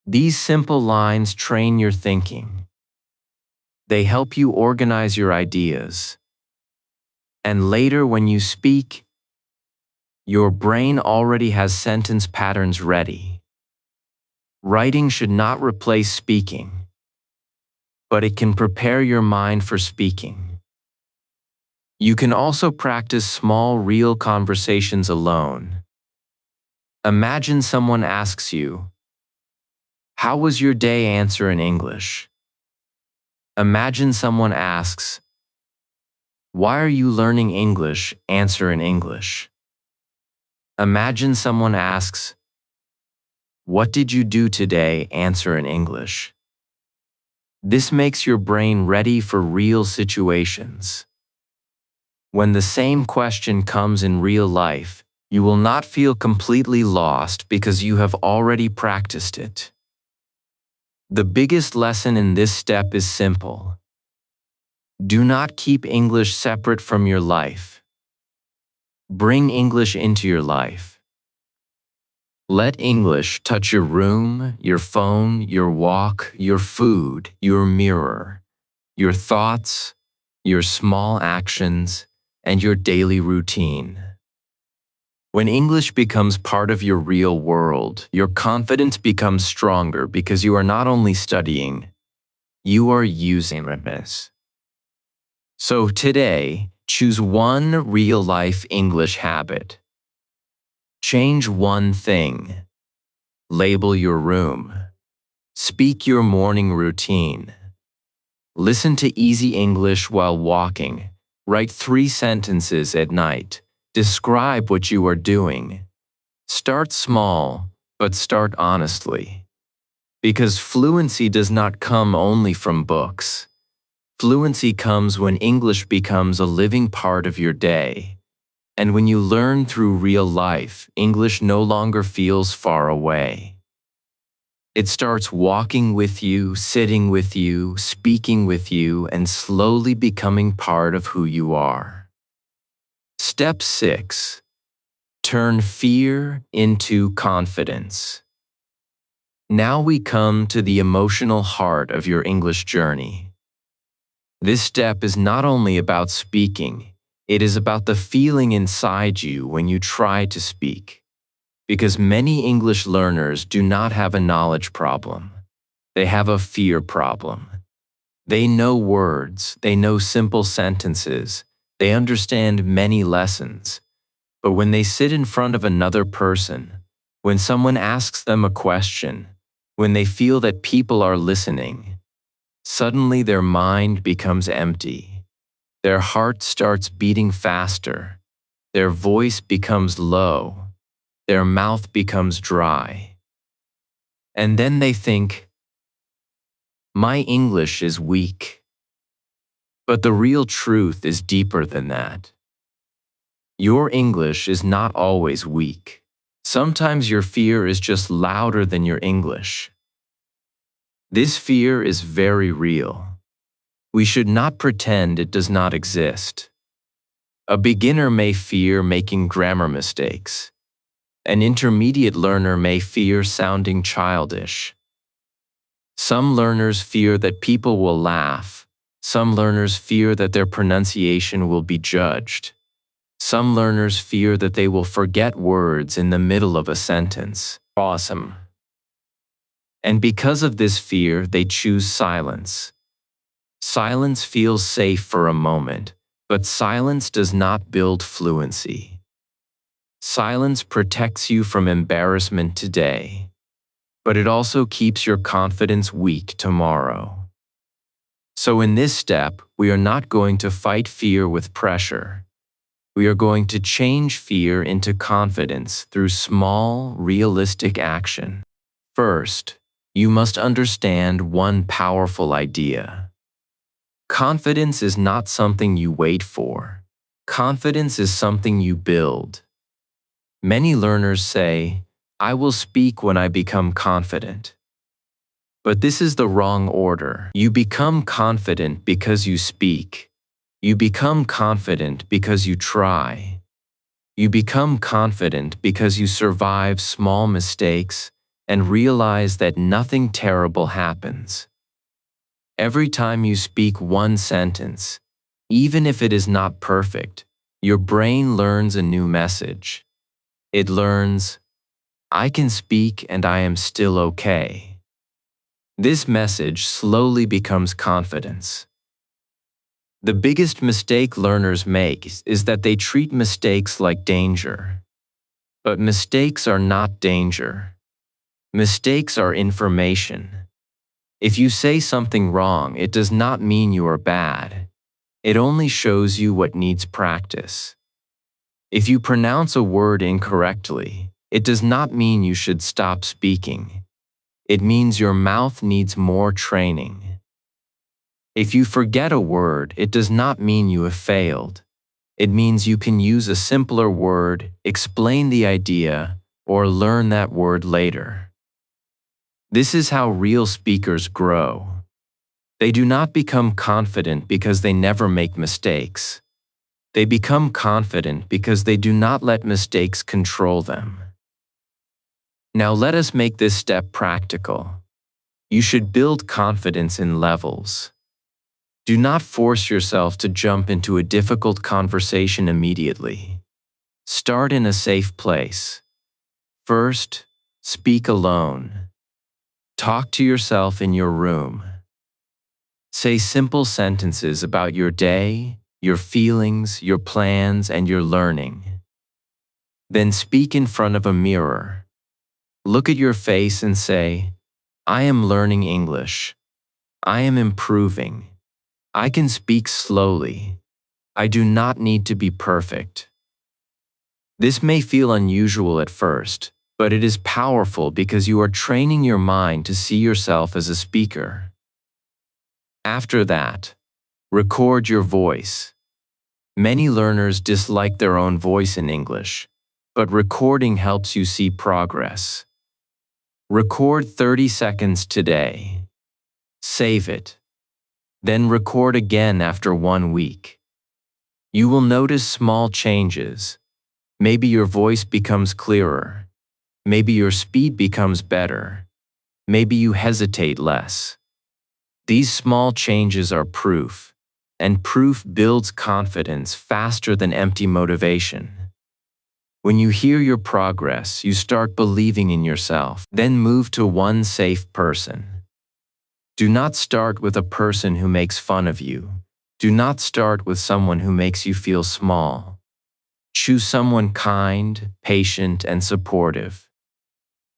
These simple lines train your thinking. They help you organize your ideas. And later when you speak, your brain already has sentence patterns ready. Writing should not replace speaking, but it can prepare your mind for speaking. You can also practice small, real conversations alone. Imagine someone asks you, "How was your day?" Answer in English. Imagine someone asks, "Why are you learning English?" Answer in English. Imagine someone asks, "What did you do today?" Answer in English. This makes your brain ready for real situations. When the same question comes in real life, you will not feel completely lost because you have already practiced it. The biggest lesson in this step is simple. Do not keep English separate from your life. Bring English into your life. Let English touch your room, your phone, your walk, your food, your mirror, your thoughts, your small actions, and your daily routine. When English becomes part of your real world, your confidence becomes stronger because you are not only studying, you are using it. So today, choose one real-life English habit. Change one thing. Label your room. Speak your morning routine. Listen to easy English while walking. Write 3 sentences at night. Describe what you are doing. Start small, but start honestly. Because fluency does not come only from books. Fluency comes when English becomes a living part of your day. And when you learn through real life, English no longer feels far away. It starts walking with you, sitting with you, speaking with you, and slowly becoming part of who you are. Step 6. Turn fear into confidence. Now we come to the emotional heart of your English journey. This step is not only about speaking, it is about the feeling inside you when you try to speak. Because many English learners do not have a knowledge problem. They have a fear problem. They know words, they know simple sentences, they understand many lessons. But when they sit in front of another person, when someone asks them a question, when they feel that people are listening, suddenly their mind becomes empty. Their heart starts beating faster. Their voice becomes low. Their mouth becomes dry. And then they think, "My English is weak." But the real truth is deeper than that. Your English is not always weak. Sometimes your fear is just louder than your English. This fear is very real. We should not pretend it does not exist. A beginner may fear making grammar mistakes. An intermediate learner may fear sounding childish. Some learners fear that people will laugh. Some learners fear that their pronunciation will be judged. Some learners fear that they will forget words in the middle of a sentence. Awesome. And because of this fear, they choose silence. Silence feels safe for a moment, but silence does not build fluency. Silence protects you from embarrassment today, but it also keeps your confidence weak tomorrow. So in this step, we are not going to fight fear with pressure. We are going to change fear into confidence through small, realistic action. First, you must understand one powerful idea. Confidence is not something you wait for. Confidence is something you build. Many learners say, "I will speak when I become confident." But this is the wrong order. You become confident because you speak. You become confident because you try. You become confident because you survive small mistakes and realize that nothing terrible happens. Every time you speak one sentence, even if it is not perfect, your brain learns a new message. It learns, "I can speak and I am still okay." This message slowly becomes confidence. The biggest mistake learners make is that they treat mistakes like danger. But mistakes are not danger. Mistakes are information. If you say something wrong, it does not mean you are bad. It only shows you what needs practice. If you pronounce a word incorrectly, it does not mean you should stop speaking. It means your mouth needs more training. If you forget a word, it does not mean you have failed. It means you can use a simpler word, explain the idea, or learn that word later. This is how real speakers grow. They do not become confident because they never make mistakes. They become confident because they do not let mistakes control them. Now let us make this step practical. You should build confidence in levels. Do not force yourself to jump into a difficult conversation immediately. Start in a safe place. First, speak alone. Talk to yourself in your room. Say simple sentences about your day, your feelings, your plans, and your learning. Then speak in front of a mirror. Look at your face and say, "I am learning English. I am improving. I can speak slowly. I do not need to be perfect." This may feel unusual at first, but it is powerful because you are training your mind to see yourself as a speaker. After that, record your voice. Many learners dislike their own voice in English, but recording helps you see progress. Record 30 seconds today. Save it. Then record again after 1 week. You will notice small changes. Maybe your voice becomes clearer. Maybe your speed becomes better. Maybe you hesitate less. These small changes are proof, and proof builds confidence faster than empty motivation. When you hear your progress, you start believing in yourself. Then move to one safe person. Do not start with a person who makes fun of you. Do not start with someone who makes you feel small. Choose someone kind, patient, and supportive.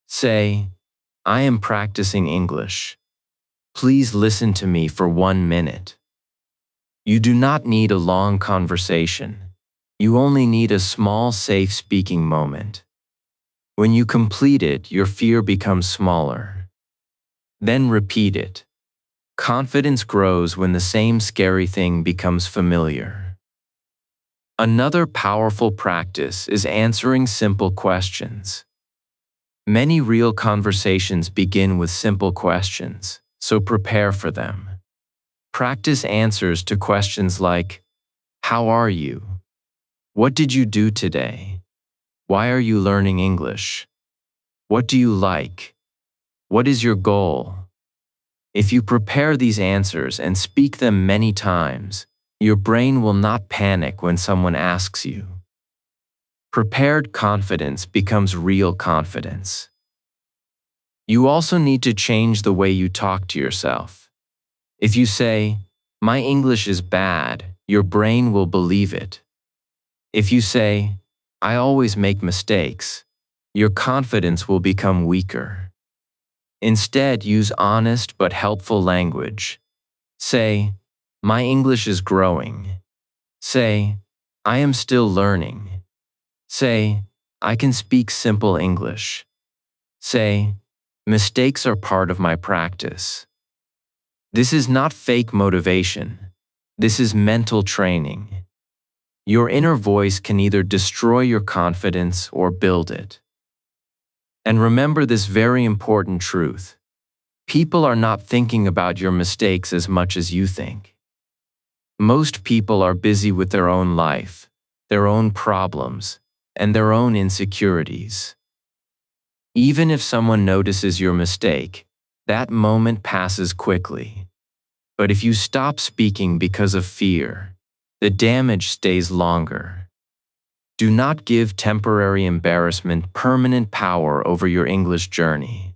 Say, "I am practicing English. Please listen to me for 1 minute." You do not need a long conversation. You only need a small, safe speaking moment. When you complete it, your fear becomes smaller. Then repeat it. Confidence grows when the same scary thing becomes familiar. Another powerful practice is answering simple questions. Many real conversations begin with simple questions, so prepare for them. Practice answers to questions like, "How are you? What did you do today? Why are you learning English? What do you like? What is your goal?" If you prepare these answers and speak them many times, your brain will not panic when someone asks you. Prepared confidence becomes real confidence. You also need to change the way you talk to yourself. If you say, "My English is bad," your brain will believe it. If you say, "I always make mistakes," your confidence will become weaker. Instead, use honest but helpful language. Say, "My English is growing." Say, "I am still learning." Say, "I can speak simple English." Say, "Mistakes are part of my practice." This is not fake motivation. This is mental training. Your inner voice can either destroy your confidence or build it. And remember this very important truth. People are not thinking about your mistakes as much as you think. Most people are busy with their own life, their own problems, and their own insecurities. Even if someone notices your mistake, that moment passes quickly. But if you stop speaking because of fear, the damage stays longer. Do not give temporary embarrassment permanent power over your English journey.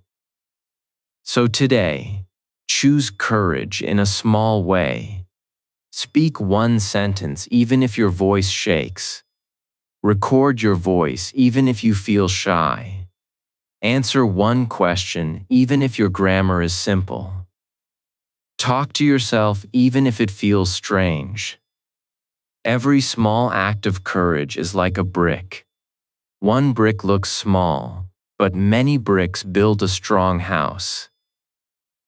So today, choose courage in a small way. Speak one sentence even if your voice shakes. Record your voice even if you feel shy. Answer one question even if your grammar is simple. Talk to yourself even if it feels strange. Every small act of courage is like a brick. One brick looks small, but many bricks build a strong house.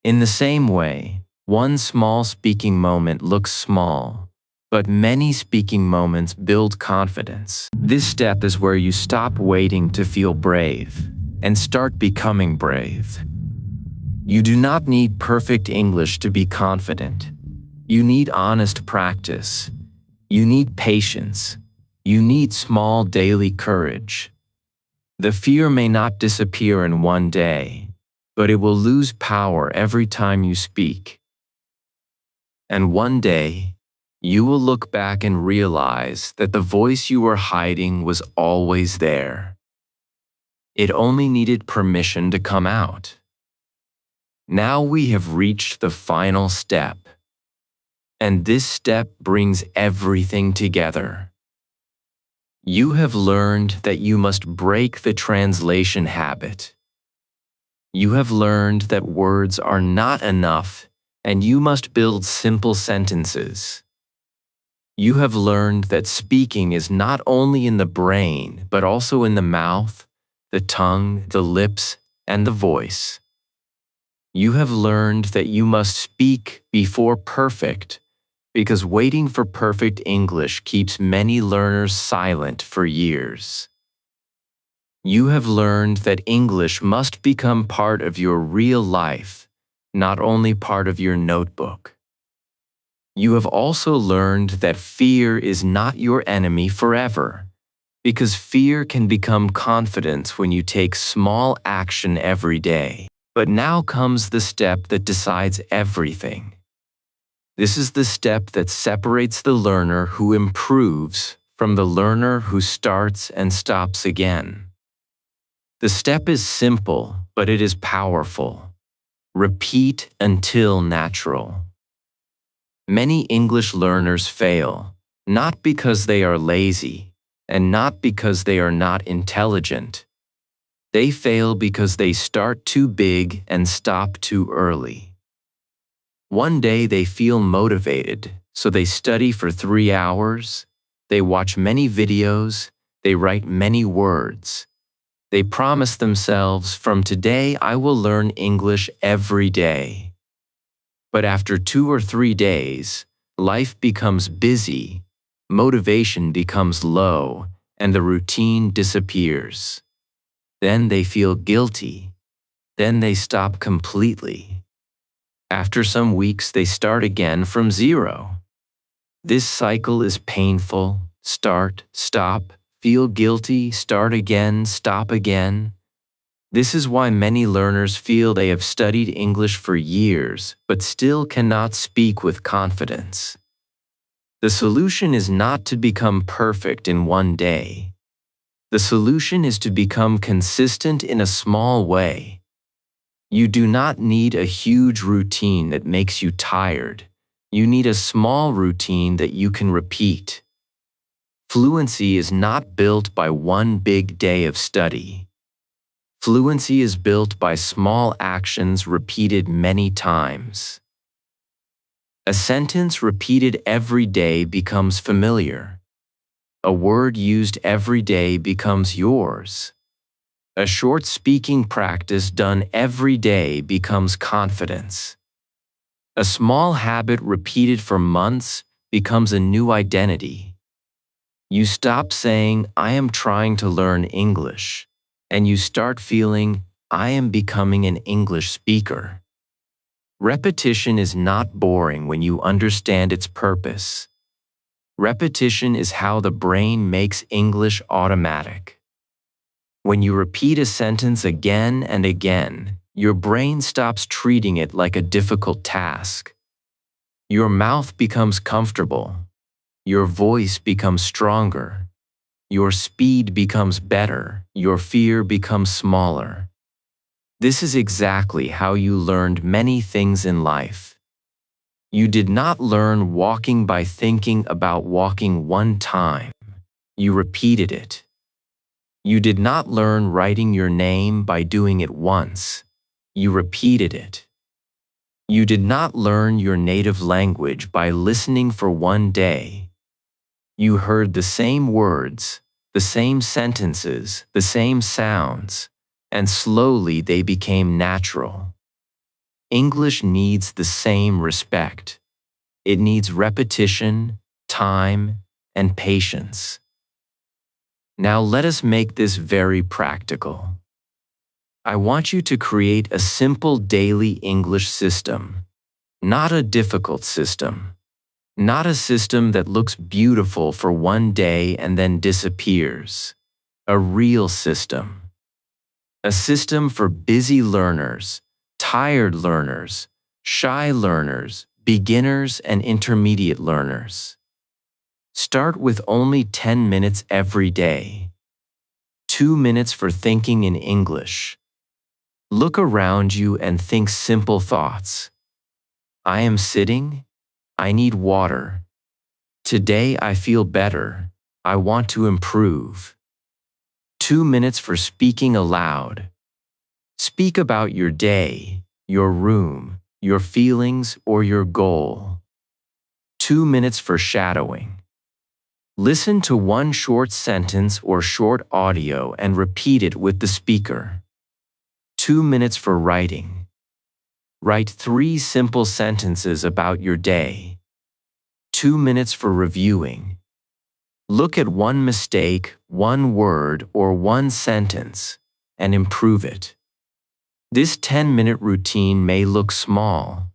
In the same way, one small speaking moment looks small, but many speaking moments build confidence. This step is where you stop waiting to feel brave and start becoming brave. You do not need perfect English to be confident. You need honest practice. You need patience. You need small daily courage. The fear may not disappear in one day, but it will lose power every time you speak. And one day, you will look back and realize that the voice you were hiding was always there. It only needed permission to come out. Now we have reached the final step. And this step brings everything together. You have learned that you must break the translation habit. You have learned that words are not enough, and you must build simple sentences. You have learned that speaking is not only in the brain, but also in the mouth, the tongue, the lips, and the voice. You have learned that you must speak before perfect, because waiting for perfect English keeps many learners silent for years. You have learned that English must become part of your real life, not only part of your notebook. You have also learned that fear is not your enemy forever, because fear can become confidence when you take small action every day. But now comes the step that decides everything. This is the step that separates the learner who improves from the learner who starts and stops again. The step is simple, but it is powerful. Repeat until natural. Many English learners fail, not because they are lazy, and not because they are not intelligent. They fail because they start too big and stop too early. One day they feel motivated, so they study for 3 hours, they watch many videos, they write many words. They promise themselves, from today I will learn English every day. But after 2 or 3 days, life becomes busy, motivation becomes low, and the routine disappears. Then they feel guilty. Then they stop completely. After some weeks, they start again from zero. This cycle is painful. Start, stop, feel guilty, start again, stop again. This is why many learners feel they have studied English for years, but still cannot speak with confidence. The solution is not to become perfect in one day. The solution is to become consistent in a small way. You do not need a huge routine that makes you tired. You need a small routine that you can repeat. Fluency is not built by one big day of study. Fluency is built by small actions repeated many times. A sentence repeated every day becomes familiar. A word used every day becomes yours. A short speaking practice done every day becomes confidence. A small habit repeated for months becomes a new identity. You stop saying, "I am trying to learn English," and you start feeling, "I am becoming an English speaker." Repetition is not boring when you understand its purpose. Repetition is how the brain makes English automatic. When you repeat a sentence again and again, your brain stops treating it like a difficult task. Your mouth becomes comfortable. Your voice becomes stronger. Your speed becomes better. Your fear becomes smaller. This is exactly how you learned many things in life. You did not learn walking by thinking about walking one time. You repeated it. You did not learn writing your name by doing it once. You repeated it. You did not learn your native language by listening for one day. You heard the same words, the same sentences, the same sounds, and slowly they became natural. English needs the same respect. It needs repetition, time, and patience. Now let us make this very practical. I want you to create a simple daily English system, not a difficult system, not a system that looks beautiful for one day and then disappears, a real system. A system for busy learners, tired learners, shy learners, beginners, and intermediate learners. Start with only 10 minutes every day. 2 minutes for thinking in English. Look around you and think simple thoughts. I am sitting. I need water. Today I feel better. I want to improve. 2 minutes for speaking aloud. Speak about your day, your room, your feelings, or your goal. 2 minutes for shadowing. Listen to one short sentence or short audio and repeat it with the speaker. 2 minutes for writing. Write 3 simple sentences about your day. 2 minutes for reviewing. Look at one mistake, one word, or one sentence, and improve it. This 10-minute routine may look small,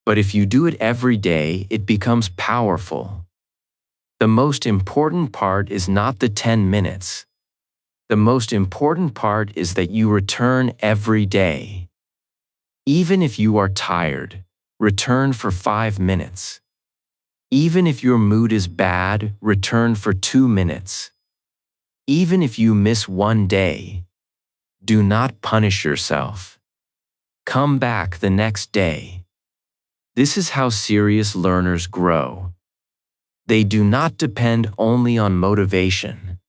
but if you do it every day, it becomes powerful. The most important part is not the 10 minutes. The most important part is that you return every day. Even if you are tired, return for 5 minutes. Even if your mood is bad, return for 2 minutes. Even if you miss one day, do not punish yourself. Come back the next day. This is how serious learners grow. They do not depend only on motivation.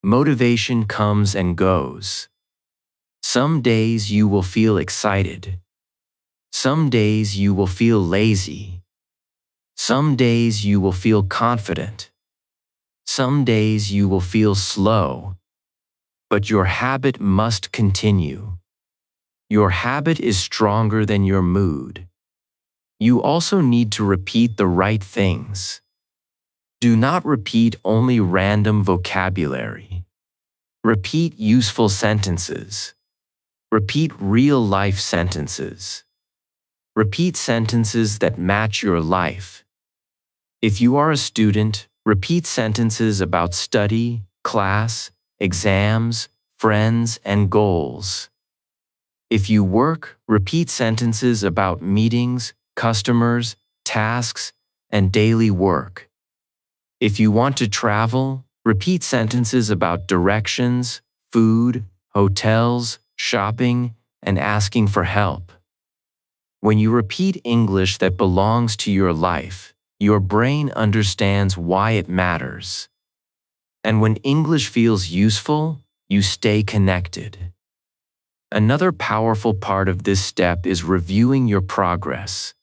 Motivation comes and goes. Some days you will feel excited. Some days you will feel lazy. Some days you will feel confident. Some days you will feel slow. But your habit must continue. Your habit is stronger than your mood. You also need to repeat the right things. Do not repeat only random vocabulary. Repeat useful sentences. Repeat real-life sentences. Repeat sentences that match your life. If you are a student, repeat sentences about study, class, exams, friends, and goals. If you work, repeat sentences about meetings, customers, tasks, and daily work. If you want to travel, repeat sentences about directions, food, hotels, shopping, and asking for help. When you repeat English that belongs to your life, your brain understands why it matters. And when English feels useful, you stay connected. Another powerful part of this step is reviewing your progress.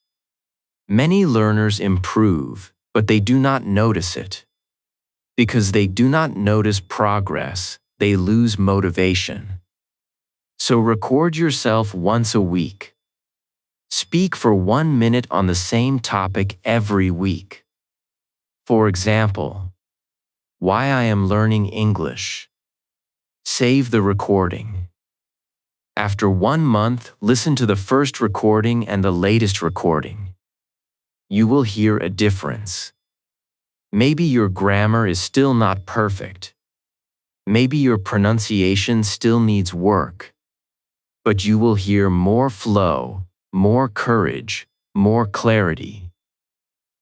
Many learners improve, but they do not notice it. Because they do not notice progress, they lose motivation. So record yourself once a week. Speak for 1 minute on the same topic every week. For example, why I am learning English. Save the recording. After 1 month, listen to the first recording and the latest recording. You will hear a difference. Maybe your grammar is still not perfect. Maybe your pronunciation still needs work. But you will hear more flow, more courage, more clarity.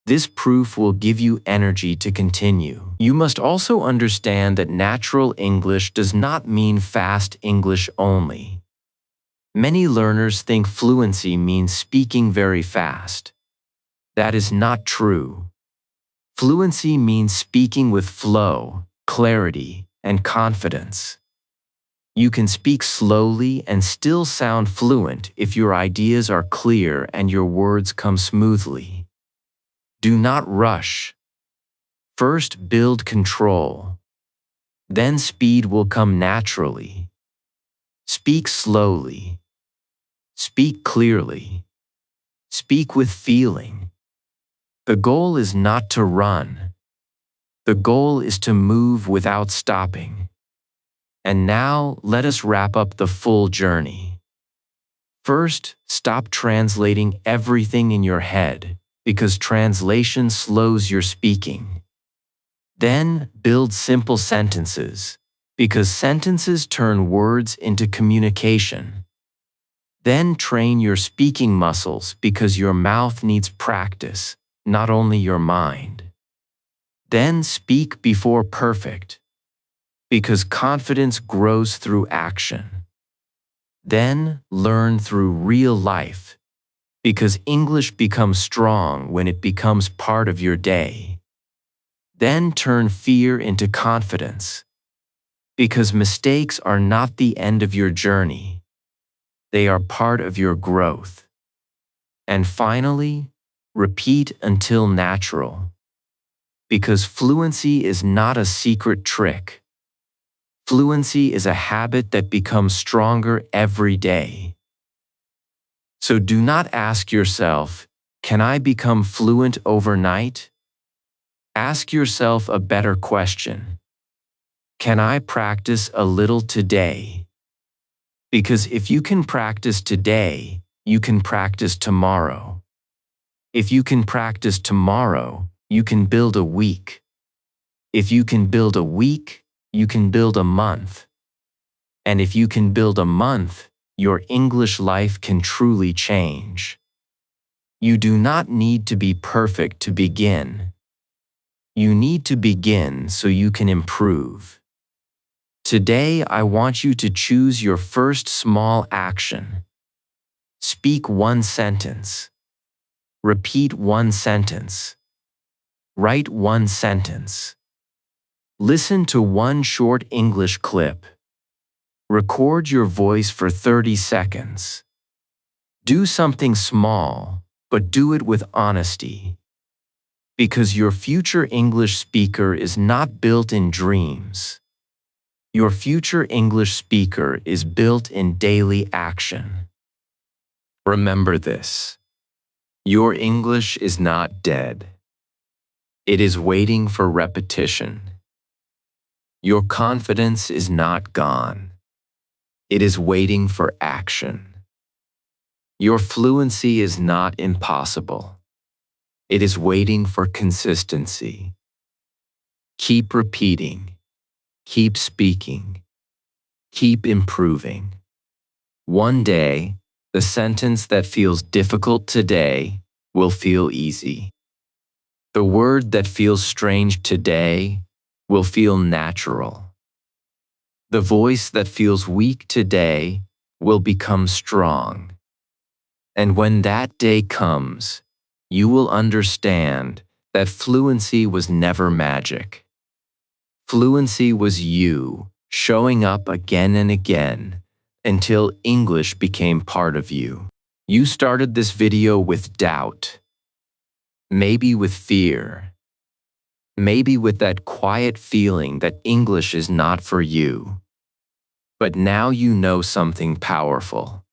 This proof will give you energy to continue. You must also understand that natural English does not mean fast English only. Many learners think fluency means speaking very fast. That is not true. Fluency means speaking with flow, clarity, and confidence. You can speak slowly and still sound fluent if your ideas are clear and your words come smoothly. Do not rush. First, build control. Then speed will come naturally. Speak slowly. Speak clearly. Speak with feeling. The goal is not to run. The goal is to move without stopping. And now, let us wrap up the full journey. First, stop translating everything in your head, because translation slows your speaking. Then, build simple sentences, because sentences turn words into communication. Then train your speaking muscles because your mouth needs practice, not only your mind. Then speak before perfect, because confidence grows through action. Then learn through real life, because English becomes strong when it becomes part of your day. Then turn fear into confidence, because mistakes are not the end of your journey. They are part of your growth. And finally, repeat until natural. Because fluency is not a secret trick. Fluency is a habit that becomes stronger every day. So do not ask yourself, can I become fluent overnight? Ask yourself a better question. Can I practice a little today? Because if you can practice today, you can practice tomorrow. If you can practice tomorrow, you can build a week. If you can build a week, you can build a month. And if you can build a month, your English life can truly change. You do not need to be perfect to begin. You need to begin so you can improve. Today, I want you to choose your first small action. Speak 1 sentence. Repeat 1 sentence. Write 1 sentence. Listen to 1 short English clip. Record your voice for 30 seconds. Do something small, but do it with honesty. Because your future English speaker is not built in dreams. Your future English speaker is built in daily action. Remember this. Your English is not dead. It is waiting for repetition. Your confidence is not gone. It is waiting for action. Your fluency is not impossible. It is waiting for consistency. Keep repeating. Keep speaking. Keep improving. One day, the sentence that feels difficult today will feel easy. The word that feels strange today will feel natural. The voice that feels weak today will become strong. And when that day comes, you will understand that fluency was never magic. Fluency was you showing up again and again until English became part of you. You started this video with doubt, maybe with fear, maybe with that quiet feeling that English is not for you. But now you know something powerful.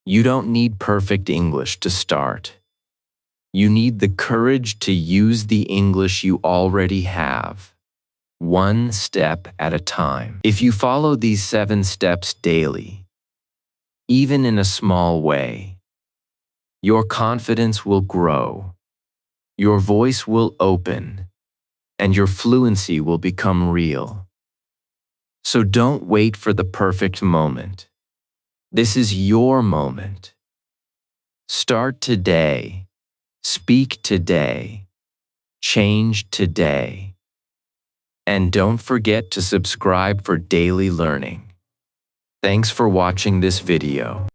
You don't need perfect English to start. You need the courage to use the English you already have, one step at a time. If you follow these 7 steps daily, even in a small way, your confidence will grow, your voice will open, and your fluency will become real. So don't wait for the perfect moment. This is your moment. Start today, speak today, change today. And don't forget to subscribe for daily learning. Thanks for watching this video.